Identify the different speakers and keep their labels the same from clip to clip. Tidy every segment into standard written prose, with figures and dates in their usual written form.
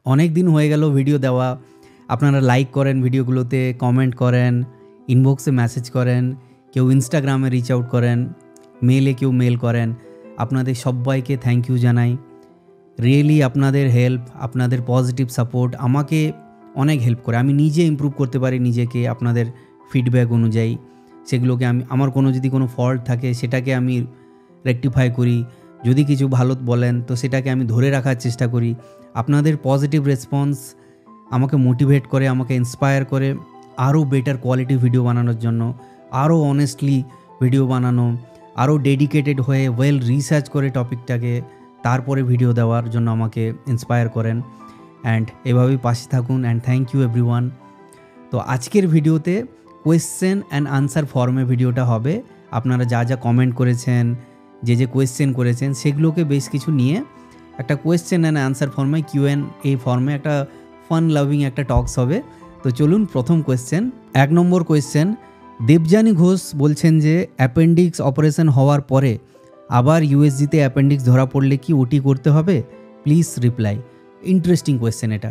Speaker 1: অনেক দিন হয়ে গেল ভিডিও দেওয়া। আপনারা লাইক করেন, ভিডিওগুলোতে কমেন্ট করেন, ইনবক্সে মেসেজ করেন, কেউ ইনস্টাগ্রামে রিচ আউট করেন, মেলে কেউ মেল করেন। আপনাদের সবাইকে থ্যাংক ইউ জানাই। রিয়েলি আপনাদের হেল্প, আপনাদের পজিটিভ সাপোর্ট আমাকে অনেক হেল্প করে। আমি নিজে ইমপ্রুভ করতে পারি নিজেকে আপনাদের ফিডব্যাক অনুযায়ী। সেগুলোকে আমার যদি কোনো ফল্ট থাকে সেটাকে আমি রেকটিফাই করি। যদি কিছু ভালো বলেন তো সেটাকে আমি ধরে রাখার চেষ্টা করি। আপনাদের পজিটিভ রেসপন্স আমাকে মোটিভেট করে, আমাকে ইন্সপায়ার করে আরও বেটার কোয়ালিটি ভিডিও বানানোর জন্য, আরও অনেস্টলি ভিডিও বানানো, আরও ডেডিকেটেড হয়ে ওয়েল রিসার্চ করে টপিকটাকে তারপরে ভিডিও দেওয়ার জন্য আমাকে ইন্সপায়ার করেন। অ্যান্ড এভাবেই পাশে থাকুন। And thank you everyone. তো আজকের ভিডিওতে কোয়েশ্চেন অ্যান্ড আনসার ফর্মে ভিডিওটা হবে। আপনারা যা যা কমেন্ট করেছেন, যে কোয়েশ্চেন করেছেন সেগুলোকে বেশ কিছু নিয়ে একটা কোয়েশ্চেন অ্যান্ড আনসার ফর্মে Q&A ফর্মে একটা ফান লাভিং একটা টক্স হবে। তো চলুন প্রথম কোয়েশ্চেন। 1 নম্বর কোয়েশ্চেন, দেবযানী ঘোষ বলছেন যে অ্যাপেন্ডিক্স অপারেশন হওয়ার পরে আবার ইউএসজিতে অ্যাপেন্ডিক্স ধরা পড়লে কি ওটি করতে হবে? Please reply. ইন্টারেস্টিং কোয়েশ্চেন এটা।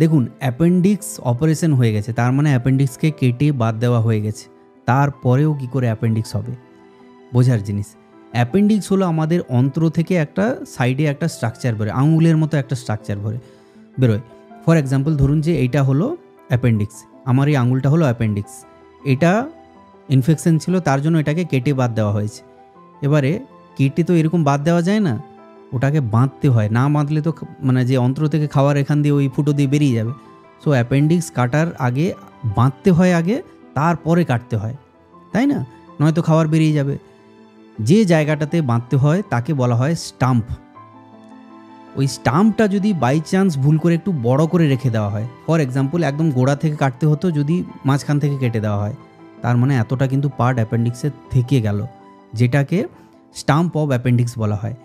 Speaker 1: দেখুন, অ্যাপেন্ডিক্স অপারেশন হয়ে গেছে, তার মানে অ্যাপেন্ডিক্সকে কেটে বাদ দেওয়া হয়ে গেছে, তারপরেও কি করে অ্যাপেন্ডিক্স হবে? বোঝার জিনিস। অ্যাপেন্ডিক্স হলো আমাদের অন্ত্র থেকে একটা সাইডে একটা স্ট্রাকচার বেরোয়, আঙুলের মতো একটা স্ট্রাকচার বেরোয়। ফর এক্সাম্পল ধরুন যে এইটা হলো অ্যাপেন্ডিক্স, আমার এই আঙুলটা হলো অ্যাপেন্ডিক্স। এটা ইনফেকশন ছিল, তার জন্য এটাকে কেটে বাদ দেওয়া হয়েছে। এবারে কেটে তো এরকম বাদ দেওয়া যায় না, ওটাকে বাঁধতে হয়। না বাঁধলে তো মানে যে অন্ত্র থেকে খাওয়ার এখান দিয়ে ওই ফুটো দিয়ে বেরিয়ে যাবে। সো অ্যাপেন্ডিক্স কাটার আগে বাঁধতে হয় আগে, তারপরে কাটতে হয়, তাই না? নয়তো খাবার বেরিয়ে যাবে। যে জায়গাটাতে বাঁধতে হয় তাকে বলা হয় স্টাম্প। ওই স্টাম্পটা যদি বাই চান্স ভুল করে একটু বড় করে রেখে দেওয়া হয়, ফর এক্সাম্পল একদম গোড়া থেকে কাটতে হতো, যদি মাঝখান থেকে কেটে দেওয়া হয়, তার মানে এতটা কিন্তু পার্ট অ্যাপেন্ডিক্সের থেকে গেল, যেটাকে স্টাম্প অফ অ্যাপেন্ডিক্স বলা হয়।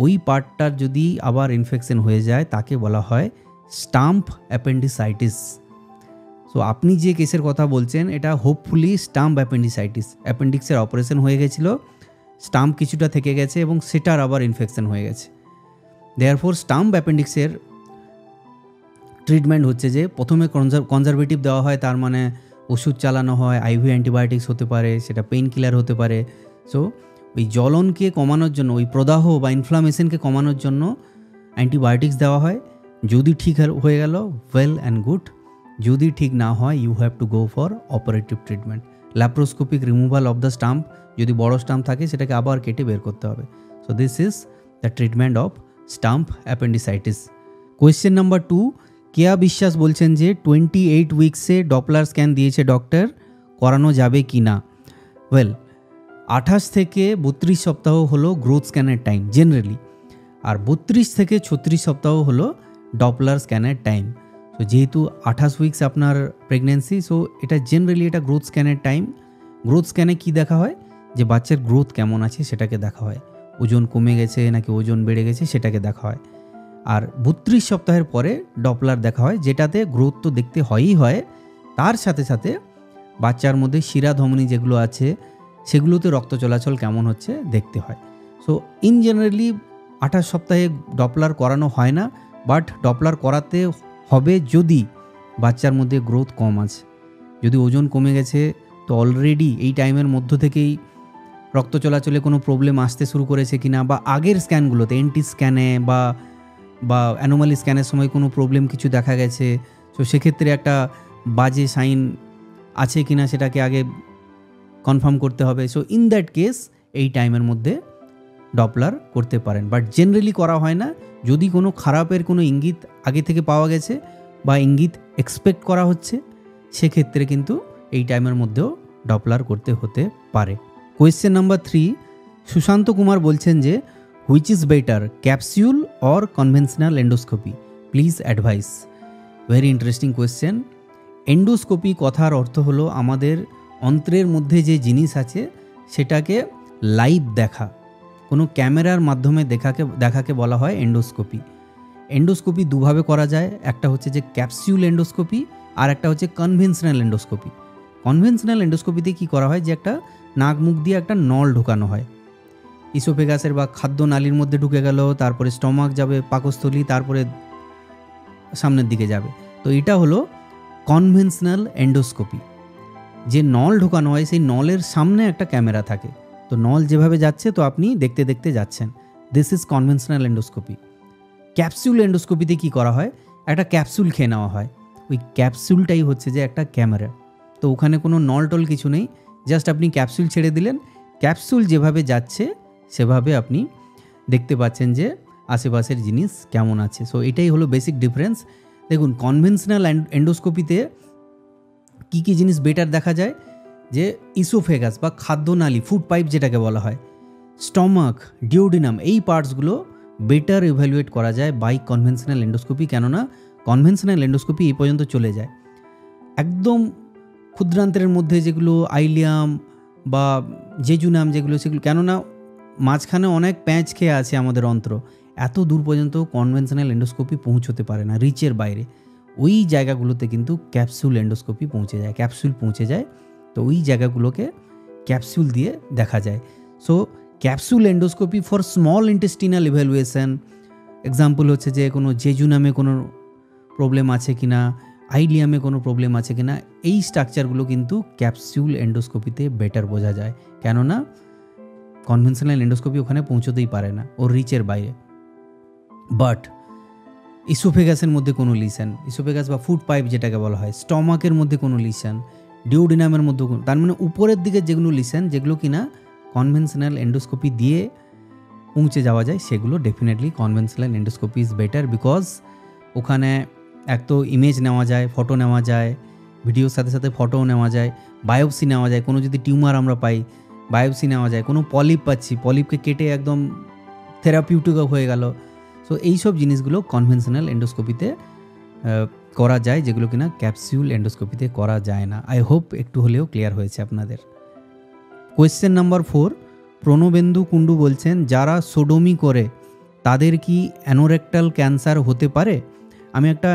Speaker 1: ওই পার্টটার যদি আবার ইনফেকশন হয়ে যায় তাকে বলা হয় স্টাম্প অ্যাপেন্ডিসাইটিস। সো আপনি যে কেসের কথা বলছেন এটা হোপফুলি স্টাম্প অ্যাপেন্ডিসাইটিস। অ্যাপেন্ডিক্সের অপারেশন হয়ে গেছিলো, স্টাম্প কিছুটা থেকে গেছে এবং সেটার আবার ইনফেকশন হয়ে গেছে। দেয়ারফোর স্টাম্প অ্যাপেন্ডিক্সের ট্রিটমেন্ট হচ্ছে যে প্রথমে কনজারভেটিভ দেওয়া হয়, তার মানে ওষুধ চালানো হয়, আইভি অ্যান্টিবায়োটিক্স হতে পারে, সেটা পেইন কিলার হতে পারে। সো ওই জ্বলনকে কমানোর জন্য, ওই প্রদাহ বা ইনফ্লামেশনকে কমানোর জন্য অ্যান্টিবায়োটিক্স দেওয়া হয়। যদি ঠিক হয়ে গেল ওয়েল অ্যান্ড গুড, যদি ঠিক না হয় you have to go for operative treatment, laparoscopic removal of the stump. যদি বড় স্টাম্প থাকে সেটাকে আবার কেটে বের করতে হবে। So this is the treatment of stump appendicitis. Question number 2, Keya Biswas বলছেন যে 28 উইক্সে ডপলার স্ক্যান দিয়েছে ডক্টর, করানো যাবে কি না? ওয়েল, 28 থেকে 32 সপ্তাহ হলো গ্রোথ স্ক্যানের টাইম জেনারেলি, আর 32 থেকে 36 সপ্তাহ হলো ডপলার স্ক্যানের টাইম। সো যেহেতু 28 উইক্স আপনার প্রেগনেন্সি, সো এটা জেনারেলি এটা গ্রোথ স্ক্যানের টাইম। গ্রোথ স্ক্যানে কি দেখা হয়? যে বাচ্চার গ্রোথ কেমন আছে সেটাকে দেখা হয়, ওজন কমে গেছে নাকি ওজন বেড়ে গেছে সেটাকে দেখা হয়। আর 32 সপ্তাহের পরে ডপলার দেখা হয়, যেটাতে গ্রোথ তো দেখতে হয়ই হয়, তার সাথে সাথে বাচ্চার মধ্যে শিরা ধমনী যেগুলো আছে সেগুলোতে রক্ত চলাচল কেমন হচ্ছে দেখতে হয়। সো ইন জেনারেলি 28 সপ্তাহে ডপলার করানো হয় না, বাট ডপলার করাতে হবে যদি বাচ্চার মধ্যে গ্রোথ কম আছে। যদি ওজন কমে গেছে তো অলরেডি এই টাইমের মধ্য থেকেই রক্ত চলাচলে কোনো প্রবলেম আসতে শুরু করেছে কিনা, বা আগের স্ক্যানগুলোতে এনটি স্ক্যানে বা অ্যানোমালি স্ক্যানের সময় কোনো প্রবলেম কিছু দেখা গেছে, তো সেক্ষেত্রে একটা বাজে সাইন আছে কিনা সেটাকে আগে কনফার্ম করতে হবে। সো ইন দ্যাট কেস এই টাইমের মধ্যে ডপলার করতে পারেন, বাট জেনারেলি করা হয় না। যদি কোনো খারাপের কোনো ইঙ্গিত আগে থেকে পাওয়া গেছে বা ইঙ্গিত এক্সপেক্ট করা হচ্ছে, সেক্ষেত্রে কিন্তু এই টাইমের মধ্যেও ডপলার করতে হতে পারে। কোয়েশ্চেন নাম্বার 3, সুশান্ত কুমার বলছেন যে which is better, capsule or conventional endoscopy? Please advice. Very interesting question. Endoscopy কথার অর্থ হলো আমাদের অন্ত্রের মধ্যে যে জিনিস আছে সেটাকে লাইভ দেখা, কোনো ক্যামেরার মাধ্যমে দেখাকে বলা হয় এন্ডোস্কোপি। এন্ডোস্কোপি দুভাবে করা যায়, একটা হচ্ছে যে ক্যাপসিউল এন্ডোস্কোপি, আর একটা হচ্ছে কনভেনশনাল এন্ডোস্কোপি। কনভেনশনাল এন্ডোস্কোপিতে কি করা হয়, যে একটা নাক মুখ দিয়ে একটা নল ঢোকানো হয়, ইসোফেগাসের বা খাদ্য নালীর মধ্যে ঢুকে গেল, তারপরে স্টমাক যাবে, পাকস্থলী, তারপরে সামনের দিকে যাবে। তো এটা হলো কনভেনশনাল এন্ডোস্কোপি। যে নল ঢোকানো হয় সেই নলের সামনে একটা ক্যামেরা থাকে, তো নল যেভাবে যাচ্ছে তো আপনি দেখতে দেখতে যাচ্ছেন। This is conventional endoscopy. Capsule এন্ডোস্কোপিতে কি করা হয়, একটা ক্যাপসুল খেয়ে নেওয়া হয়, ওই ক্যাপসুলটাই হচ্ছে যে একটা ক্যামেরা। তো ওখানে কোনো নল টল কিছু নেই, জাস্ট আপনি ক্যাপসুল ছেড়ে দিলেন, ক্যাপসুল যেভাবে যাচ্ছে সেভাবে আপনি দেখতে পাচ্ছেন যে আশেপাশের জিনিস কেমন আছে। সো এটাই হলো বেসিক ডিফারেন্স। দেখুন কনভেনশনাল এন্ডোস্কোপিতে কী কী জিনিস বেটার দেখা যায়, যে ইসোফেগাস বা খাদ্যনালী, ফুড পাইপ যেটাকে বলা হয়, স্টমাক, ডিওডিনাম, এই পার্টসগুলো বেটার ইভ্যালুয়েট করা যায় বাই কনভেনশনাল এন্ডোস্কোপি। কেননা কনভেনশনাল এন্ডোস্কোপি এই পর্যন্ত চলে যায় একদম ক্ষুদ্রান্তের মধ্যে, যেগুলো আইলিয়াম বা জেজুনাম যেগুলো, সেগুলো কেননা মাঝখানে অনেক প্যাঁচ খেয়ে আছে আমাদের অন্ত্র, এত দূর পর্যন্ত কনভেনশনাল এন্ডোস্কোপি পৌঁছতে পারে না, রিচের বাইরে। ওই জায়গাগুলোতে কিন্তু ক্যাপসুল এন্ডোস্কোপি পৌঁছে যায়, ক্যাপসুল পৌঁছে যায়। তো ওই জায়গাগুলোকে ক্যাপসুল দিয়ে দেখা যায়। So capsule endoscopy for small intestinal evaluation, example হচ্ছে যে কোনো জেজুনামে কোনো প্রবলেম আছে কিনা, আইলিয়ামে কোনো প্রবলেম আছে কিনা, এই স্ট্রাকচারগুলো কিন্তু ক্যাপসুল এন্ডোস্কোপিতে বেটার বোঝা যায়। কেননা কনভেনশনাল এন্ডোস্কোপি ওখানে পৌঁছতেই পারে না, ওর রিচের বাইরে। বাট ইসোফেগাসের মধ্যে কোনো লিশন, ইসোফেগাস বা ফুড পাইপ যেটাকে বলা হয়, স্টমাকের মধ্যে কোনো লিশন, ডিওডিনামের মধ্যে কোনো, তার মানে উপরের দিকে যেগুলো লিশন, যেগুলো কিনা কনভেনশনাল এন্ডোস্কোপি দিয়ে পৌঁছে যাওয়া যায়, সেগুলো definitely conventional endoscopy is better, because ওখানে এক তো ইমেজ নেওয়া যায়, ফটো নেওয়া যায়, ভিডিওর সাথে সাথে ফটোও নেওয়া যায়, বায়োপসি নেওয়া যায়, কোনো যদি টিউমার আমরা পাই বায়োপসি নেওয়া যায়, কোনো পলিপ পাচ্ছি, পলিপকে কেটে একদম থেরাপিউটিক হয়ে গেল। সো এইসব জিনিসগুলো কনভেনশনাল এন্ডোস্কোপিতে করা যায়, যেগুলো কিনা ক্যাপসুল এন্ডোস্কোপিতে করা যায় না। আই হোপ একটু হলেও ক্লিয়ার হয়েছে আপনাদের। কোয়েশ্চেন নাম্বার 4, প্রণবেন্দু কুণ্ডু বলছেন, যারা সোডোমি করে তাদের কি অ্যানোরেক্টাল ক্যান্সার হতে পারে? আমি একটা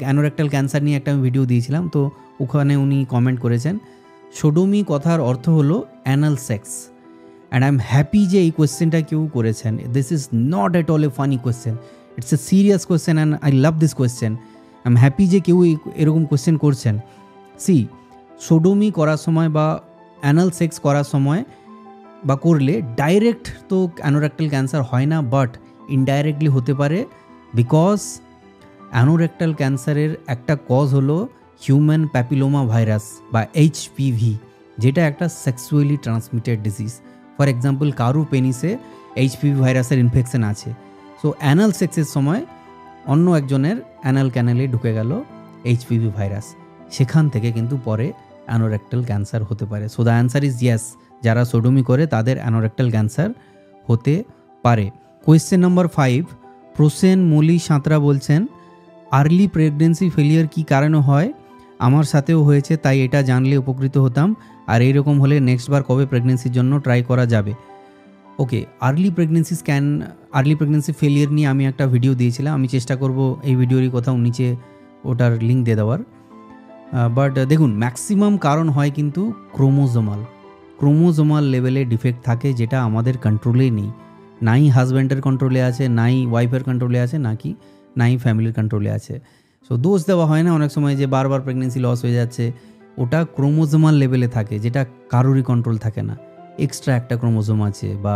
Speaker 1: অ্যানোরেক্টাল ক্যান্সার নিয়ে একটা ভিডিও দিয়েছিলাম, তো ওখানে উনি কমেন্ট করেছেন সোডোমি কথার অর্থ হলো anal sex. And I am happy যে এই কোয়েশ্চেনটা কেউ করেছেন। This is not at all a funny question, it's a serious question and I love this question. I am happy যে কেউ এরকম কোয়েশ্চেন করছেন। সি, সোডোমি করার সময় বা অ্যানাল সেক্স করার সময় বা করলে ডাইরেক্ট তো অ্যানোরেক্টাল ক্যান্সার হয় না, বাট ইনডাইরেক্টলি হতে পারে, বিকজ অ্যানোরেক্টাল ক্যান্সারের একটা কজ হলো হিউম্যান প্যাপিলোমা ভাইরাস বা HPV, যেটা একটা sexually transmitted disease. For example, কারু পেনিসে HPV ভাইরাসের ইনফেকশন আছে, সো অ্যানাল সেক্সের সময় অন্য একজনের অ্যানাল ক্যানেলে ঢুকে গেল HPV ভাইরাস, সেখান থেকে কিন্তু পরে অ্যানোরেক্টাল ক্যান্সার হতে পারে। So the answer is yes, যারা সোডোমি করে তাদের অ্যানোরেক্টাল ক্যান্সার হতে পারে। কোয়েশ্চেন নাম্বার 5, প্রসেন মলি সাঁতরা বলছেন, আর্লি প্রেগনেন্সি ফেলিয়ার কী কারণে হয়? আমার সাথেও হয়েছে, তাই এটা জানলে উপকৃত হতাম। আর এইরকম হলে নেক্সট বার কবে প্রেগনেন্সির জন্য ট্রাই করা যাবে? ওকে, আর্লি প্রেগনেন্সি ফেলিয়ার নিয়ে আমি একটা ভিডিও দিয়েছিলাম, আমি চেষ্টা করব এই ভিডিওরই কোথাও নিচে ওটার লিঙ্ক দিয়ে দেওয়ার। বাট দেখুন, ম্যাক্সিমাম কারণ হয় কিন্তু ক্রোমোজোমাল লেভেলে ডিফেক্ট থাকে, যেটা আমাদের কন্ট্রোলেই নেই, নাই হাজব্যান্ডের কন্ট্রোলে আছে, নাই ওয়াইফের কন্ট্রোলে আছে, নাই ফ্যামিলির কন্ট্রোলে আছে। সো দোষ দেওয়া হয় না অনেক সময় যে বারবার প্রেগনেন্সি লস হয়ে যাচ্ছে, ওটা ক্রোমোজোমাল লেভেলে থাকে, যেটা কারোরই কন্ট্রোল থাকে না। এক্সট্রা একটা ক্রোমোজোম আছে বা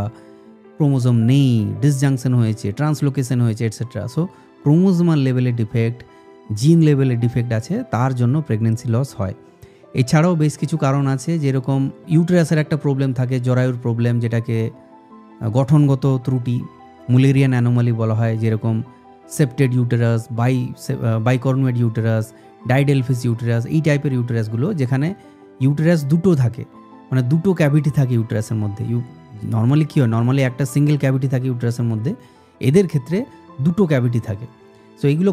Speaker 1: ক্রোমোজোম নেই, ডিসজাংশন হয়েছে, ট্রান্সলোকেশন হয়েছে, এটসেট্রা। সো ক্রোমোজোমাল লেভেলে ডিফেক্ট, জিন লেভেলে ডিফেক্ট আছে, তার জন্য প্রেগনেন্সি লস হয়। এছাড়াও বেশ কিছু কারণ আছে, যেরকম ইউটেরাসের একটা প্রবলেম থাকে, জরায়ুর প্রবলেম, যেটাকে গঠনগত ত্রুটি, মুলেরিয়ান অ্যানোমালি বলা হয়, যেরকম সেপ্টেড ইউটেরাস, বাইকর্নুয়েট ইউটেরাস, ডাইডেলফিস ইউটেরাস, এই টাইপের ইউটেরাসগুলো, যেখানে ইউটেরাস দুটো থাকে, মানে দুটো ক্যাভিটি থাকে ইউটেরাসের মধ্যে। নর্মালি কী হয়, নর্মালি একটা সিঙ্গেল ক্যাভিটি থাকে ইউটেরাসের মধ্যে, এদের ক্ষেত্রে দুটো ক্যাভিটি থাকে। সো এইগুলো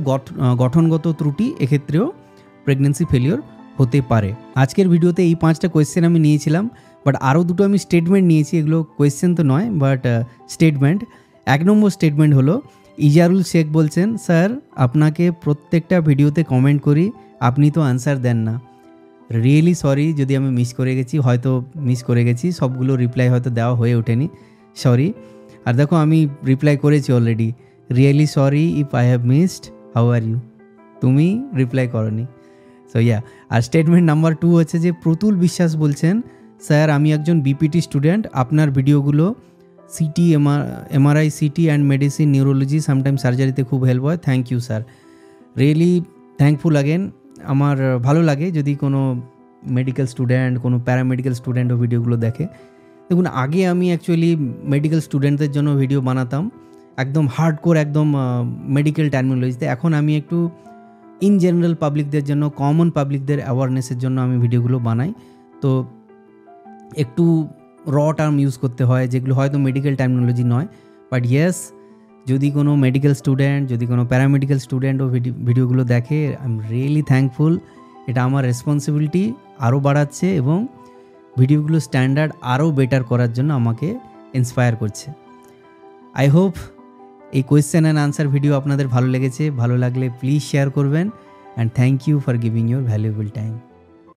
Speaker 1: গঠনগত ত্রুটি, এক্ষেত্রেও প্রেগনেন্সি ফেলিওর হতে পারে। আজকের ভিডিওতে এই 5টা কোয়েশ্চেন আমি নিয়েছিলাম, বাট আরও দুটো আমি স্টেটমেন্ট নিয়েছি, এগুলো কোয়েশ্চেন তো নয় বাট স্টেটমেন্ট। 1 নম্বর স্টেটমেন্ট হলো, ইজারুল শেখ বলছেন, স্যার আপনাকে প্রত্যেকটা ভিডিওতে কমেন্ট করি, আপনি তো আনসার দেন না। রিয়েলি সরি যদি আমি মিস করে গেছি, সবগুলো রিপ্লাই হয়তো দেওয়া হয়ে ওঠেনি, সরি। আর দেখো, আমি রিপ্লাই করেছি already, really sorry if I have missed, how are you? তুমি রিপ্লাই করনি। সো ইয়া, আর স্টেটমেন্ট নাম্বার 2 হচ্ছে যে প্রতুল বিশ্বাস বলছেন, স্যার আমি একজন বিপিটি স্টুডেন্ট, আপনার ভিডিওগুলো CT MRI CT and medicine neurology sometime সার্জারিতে খুব হেল্প হয়, thank you sir. Really thankful again. আমার ভালো লাগে যদি কোনো মেডিকেল স্টুডেন্ট, কোনো প্যারামেডিক্যাল স্টুডেন্টও ভিডিওগুলো দেখে। দেখুন, আগে আমি অ্যাকচুয়ালি মেডিকেল স্টুডেন্টদের জন্য ভিডিও বানাতাম একদম হার্ডকোর, একদম মেডিকেল টার্মিনোলজিতে। এখন আমি একটু ইন জেনারেল পাবলিকদের জন্য, কমন পাবলিকদের অ্যাওয়ারনেসের জন্য আমি ভিডিওগুলো বানাই। তো একটু র টার্ম ইউজ করতে হয় যেগুলো হয়তো মেডিকেল টার্মিনোলজি নয়। বাট ইয়েস, যদি কোনো মেডিকেল স্টুডেন্ট, যদি কোনো প্যারামেডিক্যাল স্টুডেন্টও ভিডিওগুলো দেখে, আই এম রিয়েলি থ্যাঙ্কফুল। এটা আমার রেসপন্সিবিলিটি আরও বাড়াচ্ছে এবং ভিডিওগুলো স্ট্যান্ডার্ড আরও বেটার করার জন্য আমাকে ইন্সপায়ার করছে। আই হোপ এই কোয়েশ্চেন অ্যান্ড আনসার ভিডিও আপনাদের ভালো লেগেছে। ভালো লাগলে প্লিজ শেয়ার করবেন, and thank you for giving your valuable time.